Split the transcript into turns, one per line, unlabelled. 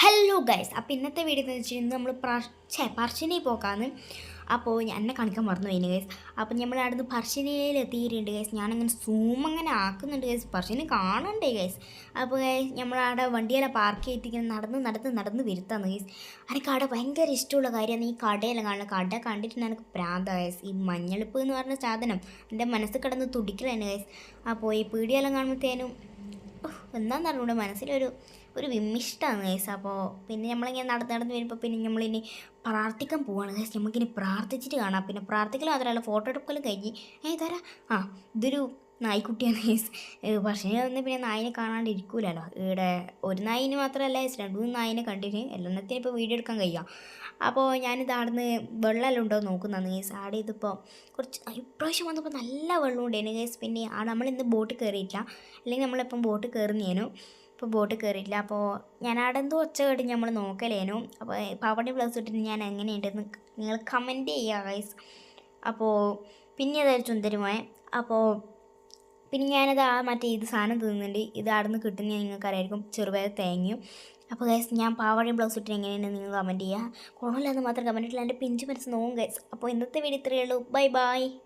Hello guys, അപ്പോൾ ഇന്നത്തെ video എന്ന് വെച്ചാൽ നമ്മൾ പറശ്ശിനി പോക്കാന്ന്. അപ്പോൾ എന്നെ കാണിക്കാൻ മറന്നു പോയിന് ഗൈസ്. അപ്പോൾ നമ്മൾ അവിടുന്ന് പറശ്ശിനിയിൽ എത്തിയിട്ടുണ്ട് ഗൈസ്. ഞാനങ്ങനെ സൂം അങ്ങനെ ആക്കുന്നുണ്ട് ഗൈസ്, പറശ്ശിനി കാണണ്ടേ ഗൈസ്. അപ്പോൾ ഗൈസ് നമ്മളവിടെ വണ്ടിയെല്ലാം പാർക്ക് ചെയ്തിങ്ങനെ നടന്ന് വരുത്താന്ന് ഗൈസ്. എനിക്ക് അവിടെ ഭയങ്കര ഇഷ്ടമുള്ള കാര്യമാണ് ഈ കടയെല്ലാം കാണുന്നത്. കട കണ്ടിട്ട് എനിക്ക് പ്രാന്ത ഗൈസ്. ഈ മഞ്ഞളിപ്പ് എന്ന് പറഞ്ഞ സാധനം എൻ്റെ മനസ്സിൽ കിടന്ന് തുടിക്കലാണ് ഗൈസ്. അപ്പോൾ ഈ പീടിയെല്ലാം കാണുമ്പോഴത്തേനും എന്താണെന്ന് അറിഞ്ഞൂടെ മനസ്സിലൊരു വിമ്മിഷ്ടമാണ് ഗൈസ്. അപ്പോൾ പിന്നെ നമ്മളിങ്ങനെ നടന്ന് വരുമ്പോൾ പിന്നെ നമ്മളിനി പ്രാർത്ഥിക്കാൻ പോവാണ് ഗൈസ്. നമുക്കിനി പ്രാർത്ഥിച്ചിട്ട് കാണാം. പിന്നെ പ്രാർത്ഥിക്കലും മാത്രമല്ല, ഫോട്ടോ എടുക്കലും കഴിഞ്ഞ് തരാം. ഇതൊരു നായ്ക്കുട്ടിയാണ് ഗൈസ്. പക്ഷേ ഒന്ന് പിന്നെ നായിനെ കാണാണ്ടിരിക്കൂലല്ലോ. ഇവിടെ ഒരു നായിന് മാത്രമല്ല ഗൈസ്, 2-3 നായിനെ കണ്ടിട്ട് എല്ലാത്തിനും ഇപ്പോൾ വീഡിയോ എടുക്കാൻ കഴിയാം. അപ്പോൾ ഞാനിത് ആടുന്ന് വെള്ളമെല്ലാം ഉണ്ടോ നോക്കുന്നതാണ് ഗൈസ്. ആടെ ഇതിപ്പോൾ കുറച്ച് ഇപ്രാവശ്യം വന്നപ്പോൾ നല്ല വെള്ളം ഉണ്ടായിരുന്നു ഗൈസ്. പിന്നെ നമ്മളിന്ന് ബോട്ട് കയറിയിട്ടില്ല, അല്ലെങ്കിൽ നമ്മളിപ്പം ബോട്ട് കയറുന്നേനു. ഇപ്പോൾ ബോട്ട് കയറിയിട്ടില്ല. അപ്പോൾ ഞാൻ അവിടെ എന്തോ ഒച്ച കേട്ട് നമ്മൾ നോക്കലേനു. അപ്പോൾ പാവടി ബ്ലൗസ് ഇട്ടിട്ട് ഞാൻ എങ്ങനെയുണ്ടെന്ന് നിങ്ങൾ കമൻറ്റ് ചെയ്യുക ഗൈസ്. അപ്പോൾ പിന്നെ അതായത് ചുന്തരുമായ. അപ്പോൾ പിന്നെ ഞാനത് മറ്റേ ഇത് സാധനം തിന്നുന്നുണ്ട്. ഇത് അവിടെ നിന്ന് കിട്ടുന്ന നിങ്ങൾക്കറിയായിരിക്കും, ചെറുപയർ തേങ്ങയും. അപ്പോൾ ഗൈസ് ഞാൻ പാവാടയും ബ്ലൗസ് ഇട്ട് എങ്ങനെയുണ്ടെന്ന് നിങ്ങൾ കമൻറ്റ് ചെയ്യുക. കുഴപ്പമില്ലാന്ന് മാത്രം കമൻറ്റ് ഇട്ടില്ല, എൻ്റെ പിഞ്ച് മനസ്സ് നോവും ഗൈസ്. അപ്പോൾ ഇന്നത്തെ വീഡിയോ ഇത്രയേ ഉള്ളൂ. Bye bye.